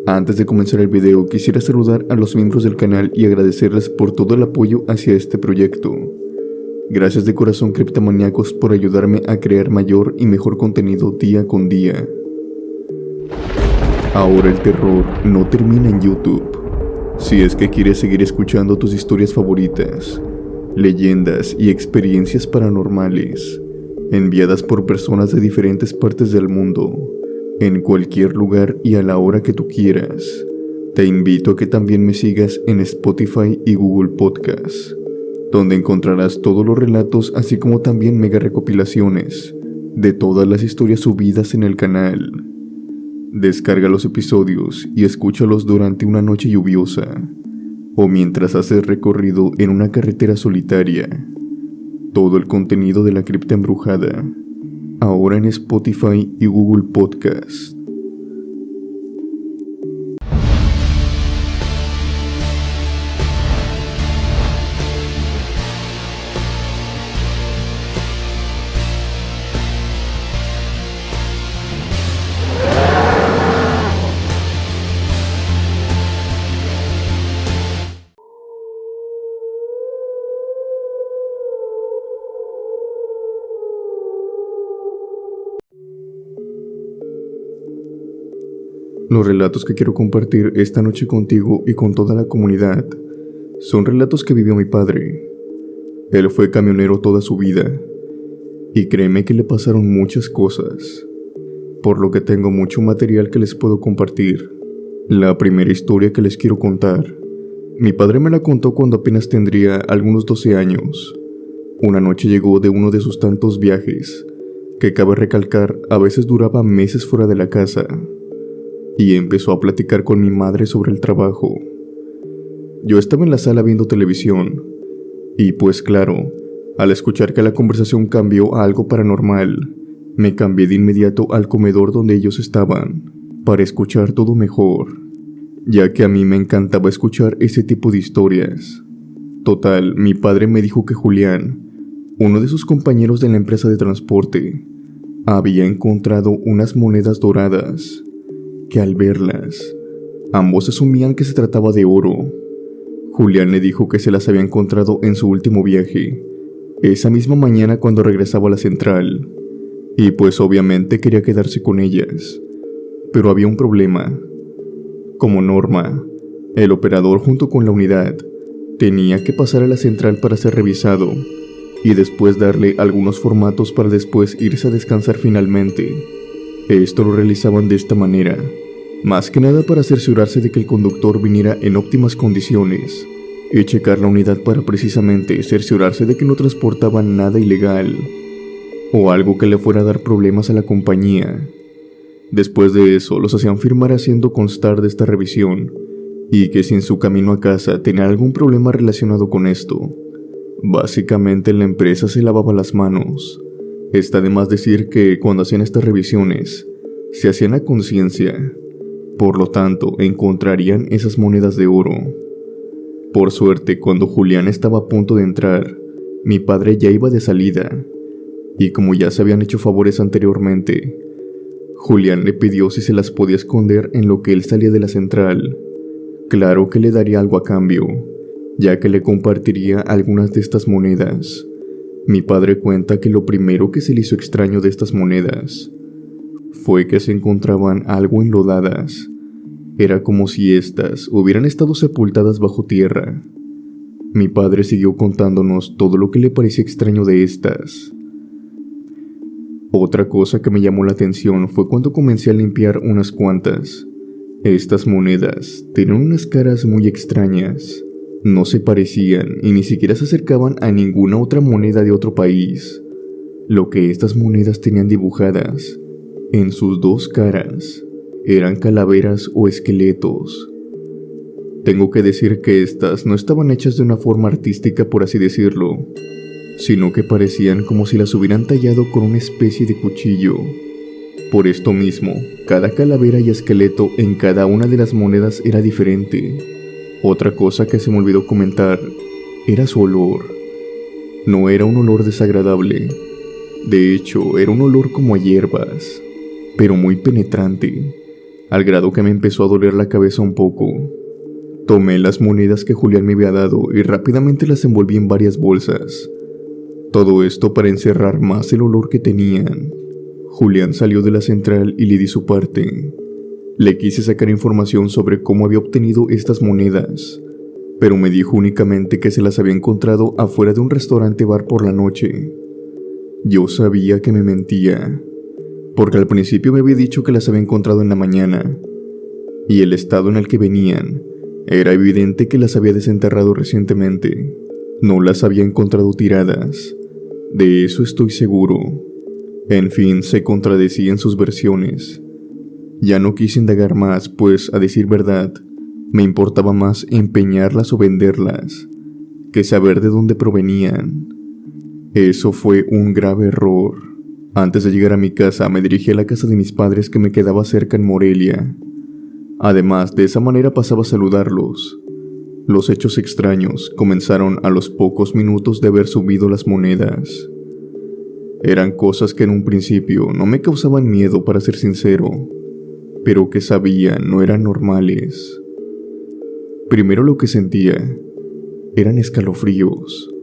Antes de comenzar el video, quisiera saludar a los miembros del canal y agradecerles por todo el apoyo hacia este proyecto. Gracias de corazón, criptomaníacos, por ayudarme a crear mayor y mejor contenido día con día. Ahora el terror no termina en YouTube. Si es que quieres seguir escuchando tus historias favoritas, leyendas y experiencias paranormales, enviadas por personas de diferentes partes del mundo, en cualquier lugar y a la hora que tú quieras, te invito a que también me sigas en Spotify y Google Podcast, donde encontrarás todos los relatos así como también mega recopilaciones de todas las historias subidas en el canal. Descarga los episodios y escúchalos durante una noche lluviosa o mientras haces recorrido en una carretera solitaria. Todo el contenido de la cripta embrujada, ahora en Spotify y Google Podcast. Los relatos que quiero compartir esta noche contigo y con toda la comunidad son relatos que vivió mi padre. Él fue camionero toda su vida y créeme que le pasaron muchas cosas, por lo que tengo mucho material que les puedo compartir. La primera historia que les quiero contar, mi padre me la contó cuando apenas tendría algunos 12 años. Una noche llegó de uno de sus tantos viajes, que cabe recalcar a veces duraba meses fuera de la casa, y empezó a platicar con mi madre sobre el trabajo. Yo estaba en la sala viendo televisión, y pues claro, al escuchar que la conversación cambió a algo paranormal, me cambié de inmediato al comedor donde ellos estaban, para escuchar todo mejor, ya que a mí me encantaba escuchar ese tipo de historias. Total, mi padre me dijo que Julián, uno de sus compañeros de la empresa de transporte, había encontrado unas monedas doradas, que al verlas, ambos asumían que se trataba de oro. Julián le dijo que se las había encontrado en su último viaje, esa misma mañana cuando regresaba a la central, y pues obviamente quería quedarse con ellas. Pero había un problema. Como norma, el operador junto con la unidad tenía que pasar a la central para ser revisado, y después darle algunos formatos para después irse a descansar finalmente. Esto lo realizaban de esta manera, más que nada para cerciorarse de que el conductor viniera en óptimas condiciones y checar la unidad para precisamente cerciorarse de que no transportaban nada ilegal o algo que le fuera a dar problemas a la compañía. Después de eso, los hacían firmar haciendo constar de esta revisión y que si en su camino a casa tenía algún problema relacionado con esto, básicamente la empresa se lavaba las manos. Está de más decir que cuando hacían estas revisiones, se hacían a conciencia, por lo tanto encontrarían esas monedas de oro. Por suerte, cuando Julián estaba a punto de entrar, mi padre ya iba de salida, y como ya se habían hecho favores anteriormente, Julián le pidió si se las podía esconder en lo que él salía de la central. Claro que le daría algo a cambio, ya que le compartiría algunas de estas monedas. Mi padre cuenta que lo primero que se le hizo extraño de estas monedas fue que se encontraban algo enlodadas. Era como si éstas hubieran estado sepultadas bajo tierra. Mi padre siguió contándonos todo lo que le parecía extraño de estas. Otra cosa que me llamó la atención fue cuando comencé a limpiar unas cuantas. Estas monedas tenían unas caras muy extrañas. No se parecían y ni siquiera se acercaban a ninguna otra moneda de otro país. Lo que estas monedas tenían dibujadas en sus dos caras eran calaveras o esqueletos. Tengo que decir que estas no estaban hechas de una forma artística, por así decirlo, sino que parecían como si las hubieran tallado con una especie de cuchillo. Por esto mismo, cada calavera y esqueleto en cada una de las monedas era diferente. Otra cosa que se me olvidó comentar era su olor. No era un olor desagradable. De hecho, era un olor como a hierbas, pero muy penetrante. al grado que me empezó a doler la cabeza un poco. Tomé las monedas que Julián me había dado y rápidamente las envolví en varias bolsas. Todo esto para encerrar más el olor que tenían. Julián salió de la central y le di su parte. Le quise sacar información sobre cómo había obtenido estas monedas, pero me dijo únicamente que se las había encontrado afuera de un restaurante bar por la noche. Yo sabía que me mentía, porque al principio me había dicho que las había encontrado en la mañana, y el estado en el que venían era evidente que las había desenterrado recientemente. No las había encontrado tiradas, de eso estoy seguro. En fin, se contradecía en sus versiones. Ya no quise indagar más, pues, a decir verdad, me importaba más empeñarlas o venderlas que saber de dónde provenían. Eso fue un grave error. Antes de llegar a mi casa, me dirigí a la casa de mis padres que me quedaba cerca en Morelia. Además, de esa manera pasaba a saludarlos. Los hechos extraños comenzaron a los pocos minutos de haber subido las monedas. Eran cosas que en un principio no me causaban miedo, para ser sincero, pero que sabía no eran normales. Primero lo que sentía eran escalofríos,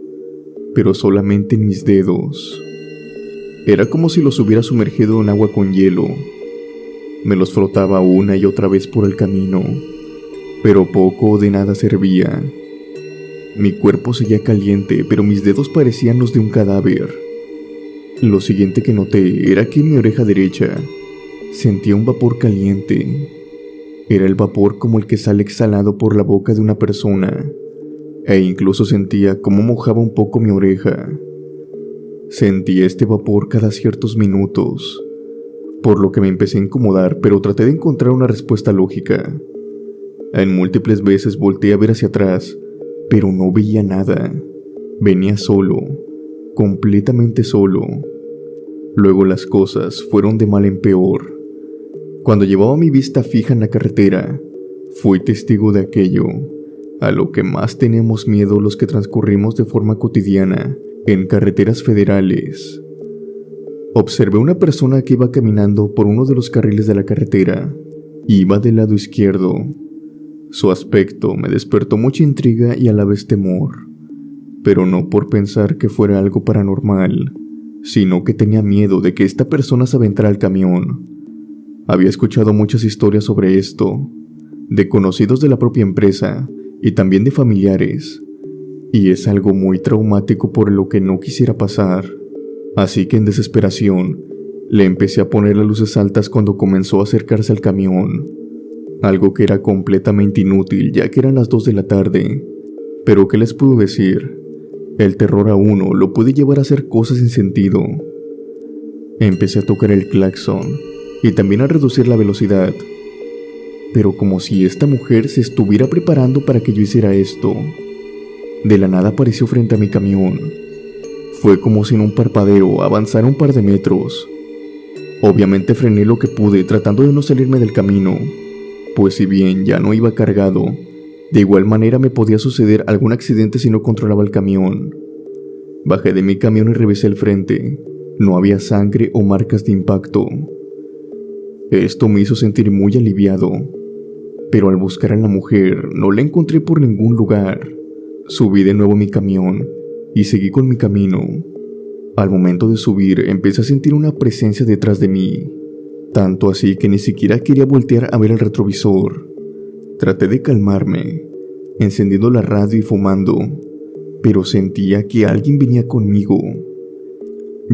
pero solamente en mis dedos. Era como si los hubiera sumergido en agua con hielo. Me los frotaba una y otra vez por el camino, pero poco o de nada servía. Mi cuerpo seguía caliente, pero mis dedos parecían los de un cadáver. Lo siguiente que noté era que en mi oreja derecha sentía un vapor caliente. Era el vapor como el que sale exhalado por la boca de una persona, e incluso sentía cómo mojaba un poco mi oreja. Sentía este vapor cada ciertos minutos, por lo que me empecé a incomodar, pero traté de encontrar una respuesta lógica. En múltiples veces volteé a ver hacia atrás, pero no veía nada. Venía solo, completamente solo. Luego las cosas fueron de mal en peor. Cuando llevaba mi vista fija en la carretera, fui testigo de aquello, a lo que más tenemos miedo los que transcurrimos de forma cotidiana en carreteras federales. Observé una persona que iba caminando por uno de los carriles de la carretera. Iba del lado izquierdo. Su aspecto me despertó mucha intriga y a la vez temor, pero no por pensar que fuera algo paranormal, sino que tenía miedo de que esta persona se aventara al camión. Había escuchado muchas historias sobre esto, de conocidos de la propia empresa y también de familiares, y es algo muy traumático por lo que no quisiera pasar. Así que en desesperación, le empecé a poner las luces altas cuando comenzó a acercarse al camión, algo que era completamente inútil ya que eran las 2 de la tarde. Pero ¿qué les puedo decir? El terror a uno lo puede llevar a hacer cosas sin sentido. Empecé a tocar el claxon y también a reducir la velocidad, pero como si esta mujer se estuviera preparando para que yo hiciera esto. De la nada apareció frente a mi camión. Fue como si en un parpadeo avanzara un par de metros. Obviamente frené lo que pude tratando de no salirme del camino, pues si bien ya no iba cargado, de igual manera me podía suceder algún accidente si no controlaba el camión. Bajé de mi camión y revisé el frente. No había sangre o marcas de impacto. Esto me hizo sentir muy aliviado, pero al buscar a la mujer no la encontré por ningún lugar. Subí de nuevo a mi camión y seguí con mi camino. Al momento de subir empecé a sentir una presencia detrás de mí, tanto así que ni siquiera quería voltear a ver el retrovisor. Traté de calmarme, encendiendo la radio y fumando, pero sentía que alguien venía conmigo.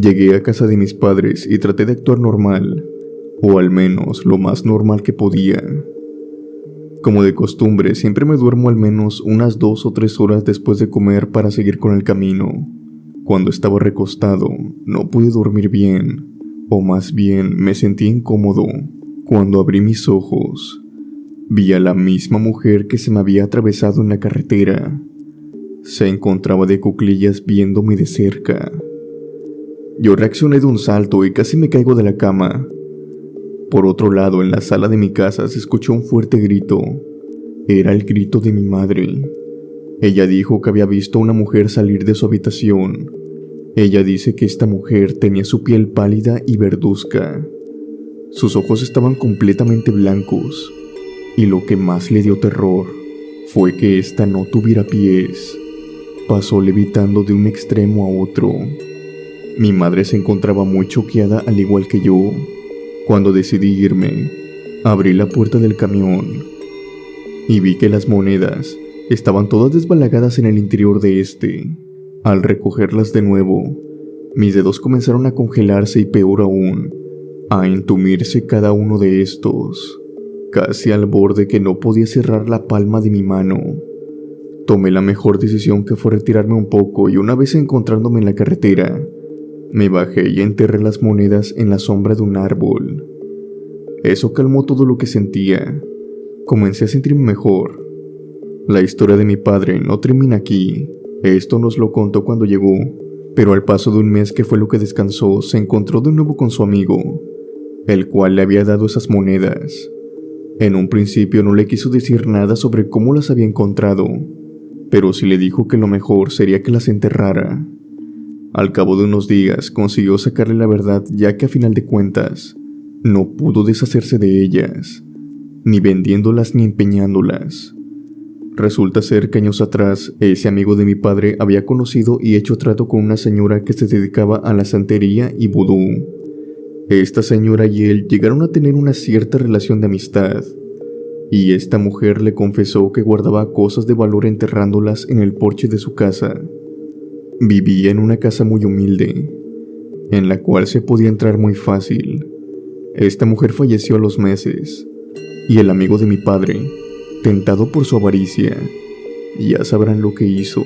Llegué a casa de mis padres y traté de actuar normal, o al menos lo más normal que podía. Como de costumbre, siempre me duermo al menos unas 2 o 3 horas después de comer para seguir con el camino. Cuando estaba recostado, no pude dormir bien, o más bien me sentí incómodo. Cuando abrí mis ojos, vi a la misma mujer que se me había atravesado en la carretera. Se encontraba de cuclillas viéndome de cerca. Yo reaccioné de un salto y casi me caigo de la cama. Por otro lado, en la sala de mi casa se escuchó un fuerte grito. Era el grito de mi madre. Ella dijo que había visto a una mujer salir de su habitación. Ella dice que esta mujer tenía su piel pálida y verduzca. Sus ojos estaban completamente blancos, y lo que más le dio terror fue que ésta no tuviera pies. Pasó levitando de un extremo a otro. Mi madre se encontraba muy choqueada al igual que yo. Cuando decidí irme, abrí la puerta del camión y vi que las monedas estaban todas desbalagadas en el interior de este. Al recogerlas de nuevo, mis dedos comenzaron a congelarse y peor aún, a entumirse cada uno de estos, casi al borde que no podía cerrar la palma de mi mano. Tomé la mejor decisión, que fue retirarme un poco, y una vez encontrándome en la carretera, me bajé y enterré las monedas en la sombra de un árbol. Eso calmó todo lo que sentía. Comencé a sentirme mejor. La historia de mi padre no termina aquí. Esto nos lo contó cuando llegó, pero al paso de un mes, que fue lo que descansó, se encontró de nuevo con su amigo, el cual le había dado esas monedas. En un principio no le quiso decir nada sobre cómo las había encontrado, pero sí le dijo que lo mejor sería que las enterrara. Al cabo de unos días consiguió sacarle la verdad, ya que a final de cuentas no pudo deshacerse de ellas, ni vendiéndolas ni empeñándolas. Resulta ser que años atrás, ese amigo de mi padre había conocido y hecho trato con una señora que se dedicaba a la santería y vudú. Esta señora y él llegaron a tener una cierta relación de amistad, y esta mujer le confesó que guardaba cosas de valor enterrándolas en el porche de su casa. Vivía en una casa muy humilde, en la cual se podía entrar muy fácil. Esta mujer falleció a los meses, y el amigo de mi padre, tentado por su avaricia, ya sabrán lo que hizo.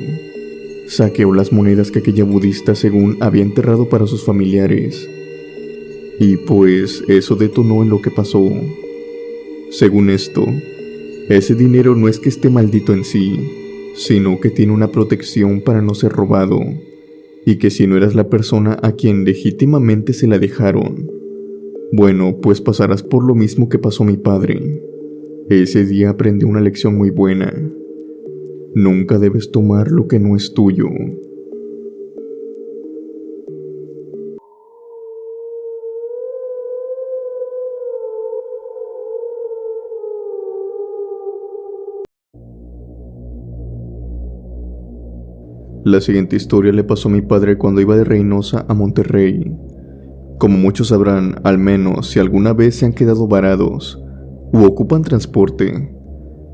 Saqueó las monedas que aquella budista según había enterrado para sus familiares. Y pues eso detonó en lo que pasó. Según esto, ese dinero no es que esté maldito en sí, sino que tiene una protección para no ser robado, y que si no eras la persona a quien legítimamente se la dejaron, bueno, pues pasarás por lo mismo que pasó mi padre. Ese día aprendí una lección muy buena. Nunca debes tomar lo que no es tuyo. La siguiente historia le pasó a mi padre cuando iba de Reynosa a Monterrey. Como muchos sabrán, al menos si alguna vez se han quedado varados u ocupan transporte,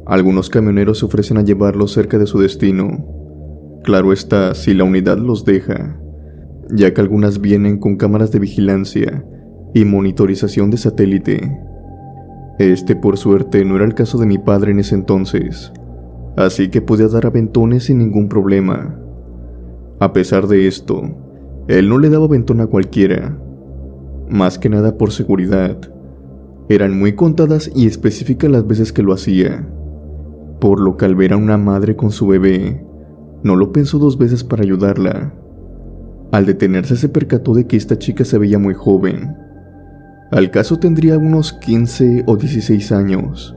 algunos camioneros se ofrecen a llevarlos cerca de su destino. Claro está, si la unidad los deja, ya que algunas vienen con cámaras de vigilancia y monitorización de satélite. Este, por suerte, no era el caso de mi padre en ese entonces, así que podía dar aventones sin ningún problema. A pesar de esto, él no le daba aventón a cualquiera, más que nada por seguridad. Eran muy contadas y específicas las veces que lo hacía, por lo que al ver a una madre con su bebé, no lo pensó dos veces para ayudarla. Al detenerse se percató de que esta chica se veía muy joven. Al caso tendría unos 15 o 16 años,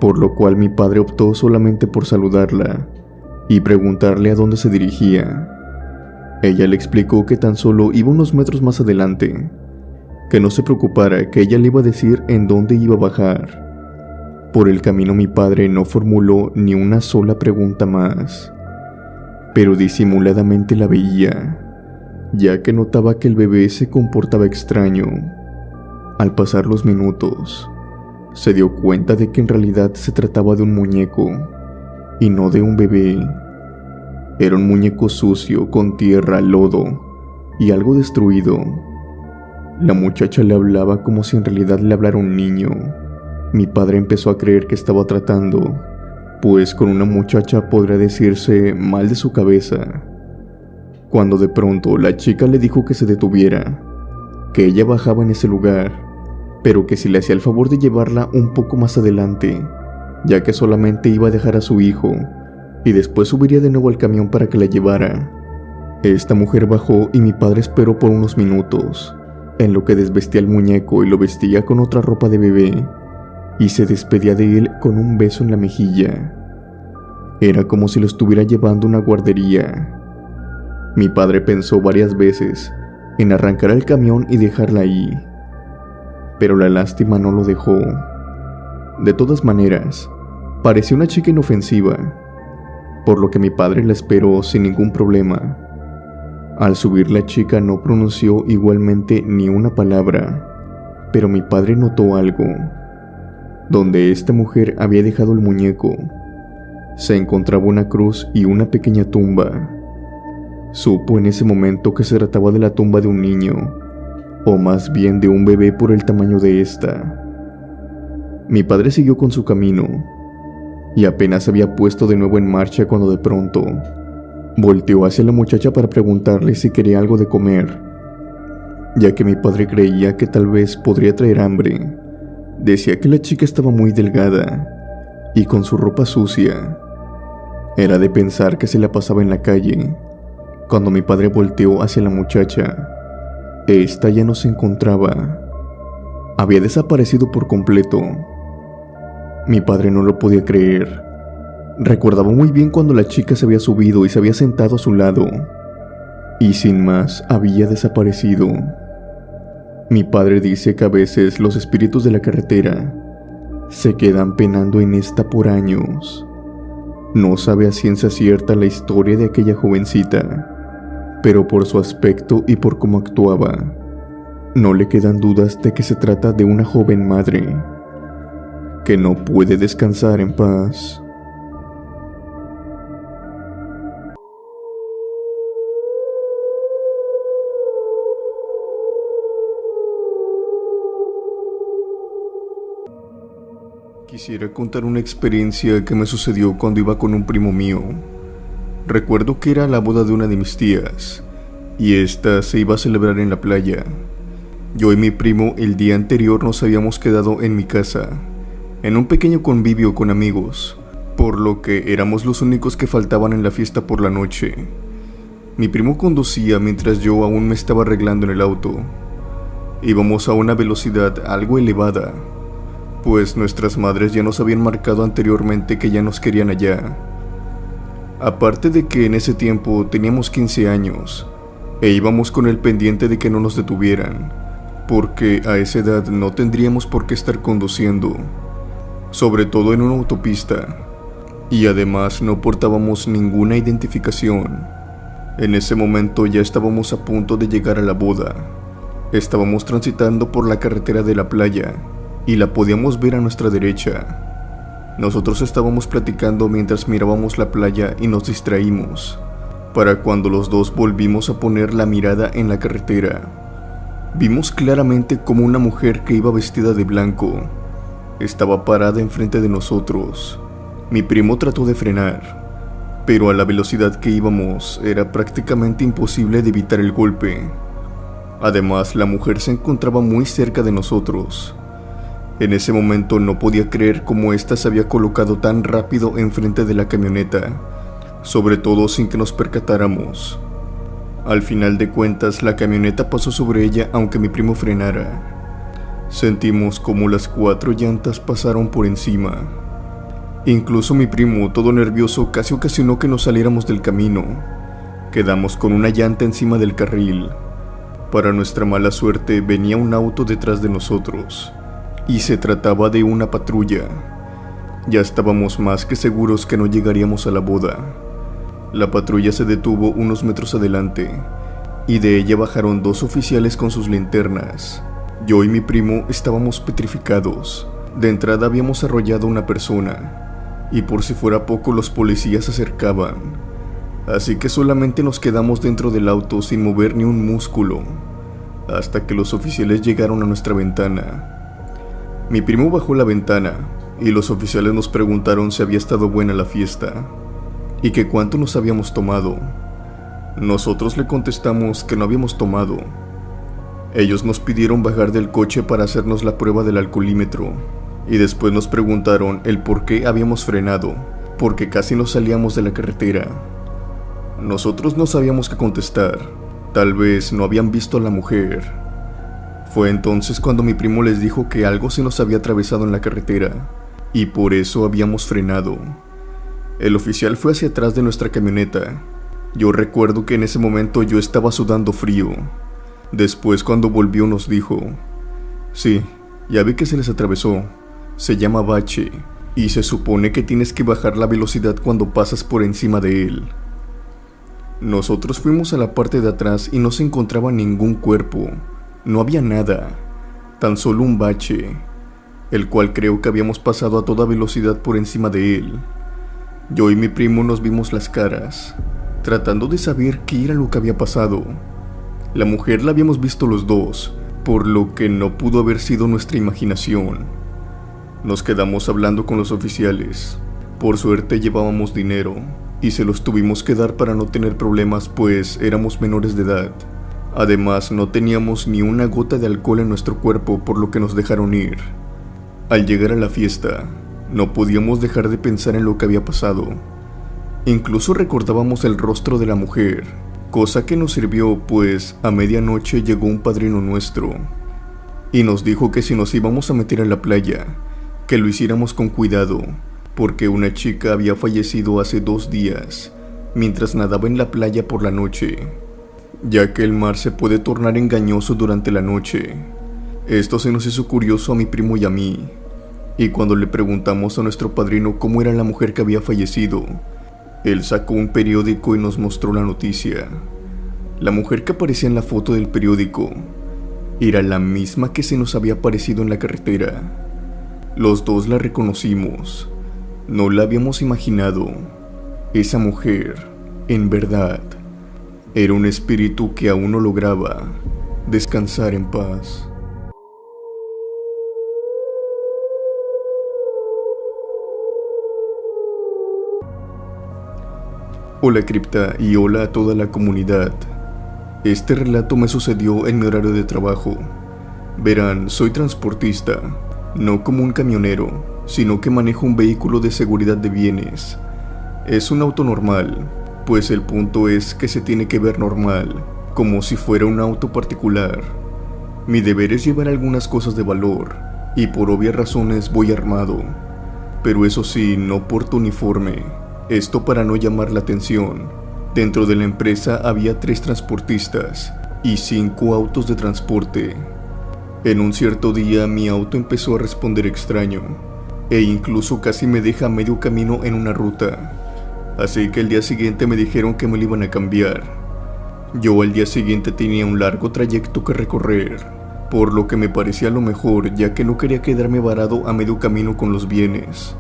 por lo cual mi padre optó solamente por saludarla y preguntarle a dónde se dirigía. Ella le explicó que tan solo iba unos metros más adelante, que no se preocupara, que ella le iba a decir en dónde iba a bajar. Por el camino mi padre no formuló ni una sola pregunta más, pero disimuladamente la veía, ya que notaba que el bebé se comportaba extraño. Al pasar los minutos, se dio cuenta de que en realidad se trataba de un muñeco, y no de un bebé. Era un muñeco sucio, con tierra, lodo y algo destruido. La muchacha le hablaba como si en realidad le hablara un niño. Mi padre empezó a creer que estaba tratando, pues con una muchacha podría decirse mal de su cabeza. Cuando de pronto la chica le dijo que se detuviera, que ella bajaba en ese lugar, pero que si le hacía el favor de llevarla un poco más adelante, ya que solamente iba a dejar a su hijo y después subiría de nuevo al camión para que la llevara. Esta mujer bajó y mi padre esperó por unos minutos, en lo que desvestía al muñeco y lo vestía con otra ropa de bebé, y se despedía de él con un beso en la mejilla. Era como si lo estuviera llevando a una guardería. Mi padre pensó varias veces en arrancar el camión y dejarla ahí, pero la lástima no lo dejó. De todas maneras, parecía una chica inofensiva, por lo que mi padre la esperó sin ningún problema. Al subir, la chica no pronunció igualmente ni una palabra, pero mi padre notó algo. Donde esta mujer había dejado el muñeco, se encontraba una cruz y una pequeña tumba. Supo en ese momento que se trataba de la tumba de un niño, o más bien de un bebé por el tamaño de esta. Mi padre siguió con su camino, y apenas se había puesto de nuevo en marcha cuando de pronto volteó hacia la muchacha para preguntarle si quería algo de comer, ya que mi padre creía que tal vez podría traer hambre. Decía que la chica estaba muy delgada y con su ropa sucia. Era de pensar que se la pasaba en la calle. Cuando mi padre volteó hacia la muchacha, esta ya no se encontraba. Había desaparecido por completo. Mi padre no lo podía creer. Recordaba muy bien cuando la chica se había subido y se había sentado a su lado, y sin más había desaparecido. Mi padre dice que a veces los espíritus de la carretera se quedan penando en esta por años. No sabe a ciencia cierta la historia de aquella jovencita, pero por su aspecto y por cómo actuaba, no le quedan dudas de que se trata de una joven madre que no puede descansar en paz. Quisiera contar una experiencia que me sucedió cuando iba con un primo mío. Recuerdo que era la boda de una de mis tías, y esta se iba a celebrar en la playa. Yo y mi primo el día anterior nos habíamos quedado en mi casa, en un pequeño convivio con amigos, por lo que éramos los únicos que faltaban en la fiesta por la noche. Mi primo conducía mientras yo aún me estaba arreglando en el auto. Íbamos a una velocidad algo elevada, pues nuestras madres ya nos habían marcado anteriormente que ya nos querían allá. Aparte de que en ese tiempo teníamos 15 años, e íbamos con el pendiente de que no nos detuvieran, porque a esa edad no tendríamos por qué estar conduciendo, sobre todo en una autopista, y además no portábamos ninguna identificación. En ese momento ya estábamos a punto de llegar a la boda. Estábamos transitando por la carretera de la playa, y la podíamos ver a nuestra derecha. Nosotros estábamos platicando mientras mirábamos la playa y nos distraímos, para cuando los dos volvimos a poner la mirada en la carretera. Vimos claramente como una mujer que iba vestida de blanco estaba parada enfrente de nosotros. Mi primo trató de frenar, pero a la velocidad que íbamos era prácticamente imposible de evitar el golpe. Además, la mujer se encontraba muy cerca de nosotros. En ese momento no podía creer cómo ésta se había colocado tan rápido enfrente de la camioneta, sobre todo sin que nos percatáramos. Al final de cuentas, la camioneta pasó sobre ella aunque mi primo frenara. Sentimos como las 4 llantas pasaron por encima. Incluso mi primo, todo nervioso, casi ocasionó que nos saliéramos del camino. Quedamos con una llanta encima del carril. Para nuestra mala suerte, venía un auto detrás de nosotros, y se trataba de una patrulla. Ya estábamos más que seguros que no llegaríamos a la boda. La patrulla se detuvo unos metros adelante, y de ella bajaron 2 oficiales con sus linternas. Yo y mi primo estábamos petrificados. De entrada habíamos arrollado a una persona, y por si fuera poco los policías se acercaban. Así que solamente nos quedamos dentro del auto sin mover ni un músculo, hasta que los oficiales llegaron a nuestra ventana. Mi primo bajó la ventana y los oficiales nos preguntaron si había estado buena la fiesta y que cuánto nos habíamos tomado. Nosotros le contestamos que no habíamos tomado. Ellos nos pidieron bajar del coche para hacernos la prueba del alcoholímetro y después nos preguntaron el por qué habíamos frenado, porque casi nos salíamos de la carretera. Nosotros no sabíamos qué contestar. Tal vez no habían visto a la mujer. Fue entonces cuando mi primo les dijo que algo se nos había atravesado en la carretera y por eso habíamos frenado. El oficial fue hacia atrás de nuestra camioneta. Yo recuerdo que en ese momento yo estaba sudando frío. Después, cuando volvió, nos dijo: sí, Ya vi que se les atravesó. Se llama bache y se supone que tienes que bajar la velocidad cuando pasas por encima de él. Nosotros fuimos a la parte de atrás y no se encontraba ningún cuerpo. No había nada, tan solo un bache, el cual creo que habíamos pasado a toda velocidad por encima de él. Yo y mi primo nos vimos las caras, tratando de saber qué era lo que había pasado. La mujer la habíamos visto los dos, por lo que no pudo haber sido nuestra imaginación. Nos quedamos hablando con los oficiales. Por suerte llevábamos dinero, y se los tuvimos que dar para no tener problemas, pues éramos menores de edad. Además, no teníamos ni una gota de alcohol en nuestro cuerpo, por lo que nos dejaron ir. Al llegar a la fiesta, no podíamos dejar de pensar en lo que había pasado. Incluso recordábamos el rostro de la mujer, cosa que nos sirvió, pues a medianoche llegó un padrino nuestro y nos dijo que si nos íbamos a meter a la playa, que lo hiciéramos con cuidado, porque una chica había fallecido hace 2 días mientras nadaba en la playa por la noche, ya que el mar se puede tornar engañoso durante la noche. Esto se nos hizo curioso a mi primo y a mí, y cuando le preguntamos a nuestro padrino cómo era la mujer que había fallecido, él sacó un periódico y nos mostró la noticia. La mujer que aparecía en la foto del periódico era la misma que se nos había aparecido en la carretera. Los dos la reconocimos. No la habíamos imaginado. Esa mujer, en verdad, era un espíritu que aún no lograba descansar en paz. Hola cripta y hola a toda la comunidad. Este relato me sucedió en mi horario de trabajo. Verán, soy transportista, no como un camionero, sino que manejo un vehículo de seguridad de bienes. Es un auto normal, pues el punto es que se tiene que ver normal, como si fuera un auto particular. Mi deber es llevar algunas cosas de valor, y por obvias razones voy armado. Pero eso sí, no porto uniforme. Esto para no llamar la atención. Dentro de la empresa había 3 transportistas y 5 autos de transporte. En un cierto día mi auto empezó a responder extraño, e incluso casi me deja a medio camino en una ruta. Así que el día siguiente me dijeron que me lo iban a cambiar. Yo al día siguiente tenía un largo trayecto que recorrer, por lo que me parecía lo mejor, ya que no quería quedarme varado a medio camino con los bienes.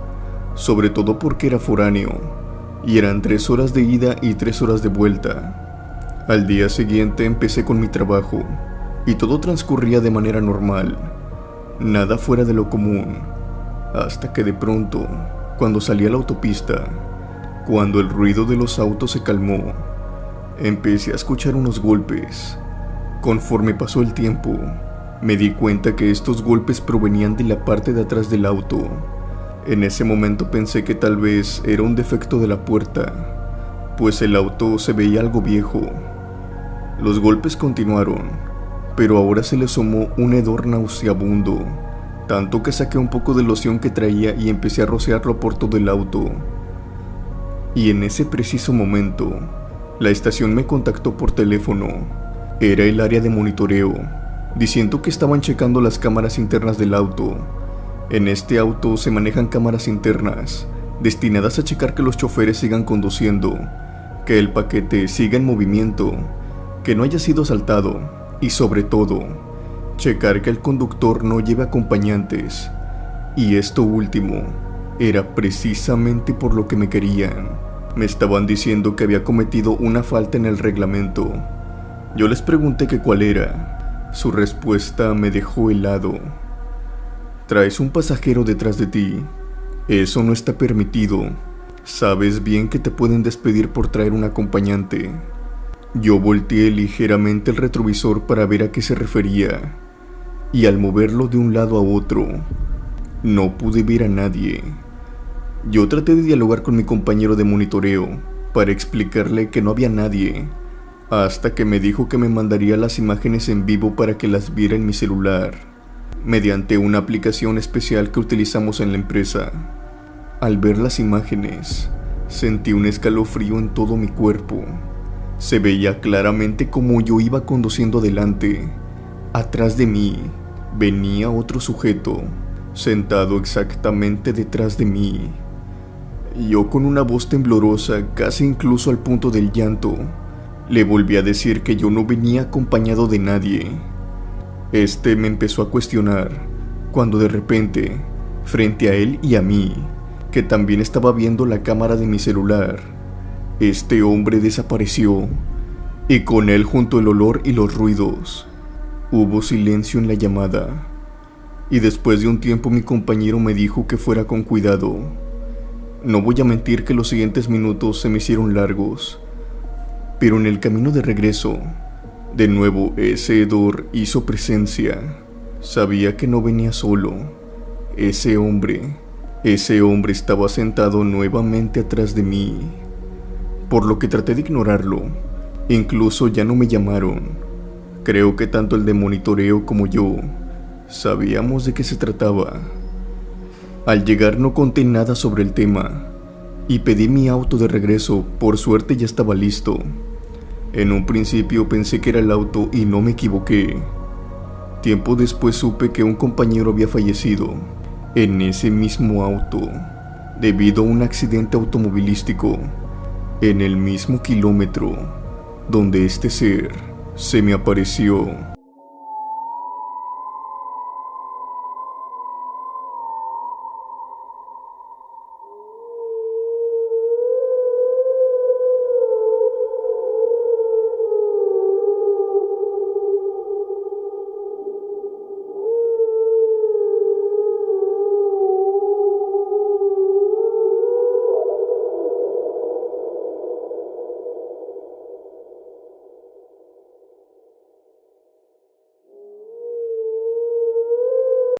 Sobre todo porque era foráneo, y eran 3 horas de ida y 3 horas de vuelta. Al día siguiente empecé con mi trabajo, y todo transcurría de manera normal, nada fuera de lo común, hasta que de pronto, cuando salí a la autopista, cuando el ruido de los autos se calmó, empecé a escuchar unos golpes. Conforme pasó el tiempo, me di cuenta que estos golpes provenían de la parte de atrás del auto. En ese momento pensé que tal vez era un defecto de la puerta, pues el auto se veía algo viejo. Los golpes continuaron, pero ahora se le sumó un hedor nauseabundo, tanto que saqué un poco de loción que traía y empecé a rociarlo por todo el auto. Y en ese preciso momento, la estación me contactó por teléfono. Era el área de monitoreo, diciendo que estaban checando las cámaras internas del auto. En este auto se manejan cámaras internas, destinadas a checar que los choferes sigan conduciendo, que el paquete siga en movimiento, que no haya sido asaltado y sobre todo, checar que el conductor no lleve acompañantes. Y esto último era precisamente por lo que me querían. Me estaban diciendo que había cometido una falta en el reglamento. Yo les pregunté que cuál era. Su respuesta me dejó helado. Traes un pasajero detrás de ti. Eso no está permitido. Sabes bien que te pueden despedir por traer un acompañante. Yo volteé ligeramente el retrovisor para ver a qué se refería, y al moverlo de un lado a otro, no pude ver a nadie. Yo traté de dialogar con mi compañero de monitoreo para explicarle que no había nadie, hasta que me dijo que me mandaría las imágenes en vivo para que las viera en mi celular, mediante una aplicación especial que utilizamos en la empresa. Al ver las imágenes, sentí un escalofrío en todo mi cuerpo. Se veía claramente como yo iba conduciendo adelante, atrás de mí, venía otro sujeto, sentado exactamente detrás de mí. Yo, con una voz temblorosa, casi incluso al punto del llanto, le volví a decir que yo no venía acompañado de nadie. Este me empezó a cuestionar, cuando de repente, frente a él y a mí, que también estaba viendo la cámara de mi celular, este hombre desapareció, y con él junto el olor y los ruidos. Hubo silencio en la llamada, y después de un tiempo mi compañero me dijo que fuera con cuidado. No voy a mentir que los siguientes minutos se me hicieron largos, pero en el camino de regreso, de nuevo ese hedor hizo presencia. Sabía que no venía solo. Ese hombre estaba sentado nuevamente atrás de mí, por lo que traté de ignorarlo. Incluso ya no me llamaron. Creo que tanto el de monitoreo como yo sabíamos de qué se trataba. Al llegar no conté nada sobre el tema y pedí mi auto de regreso. Por suerte ya estaba listo. En un principio pensé que era el auto y no me equivoqué. Tiempo después supe que un compañero había fallecido en ese mismo auto debido a un accidente automovilístico en el mismo kilómetro donde este ser se me apareció.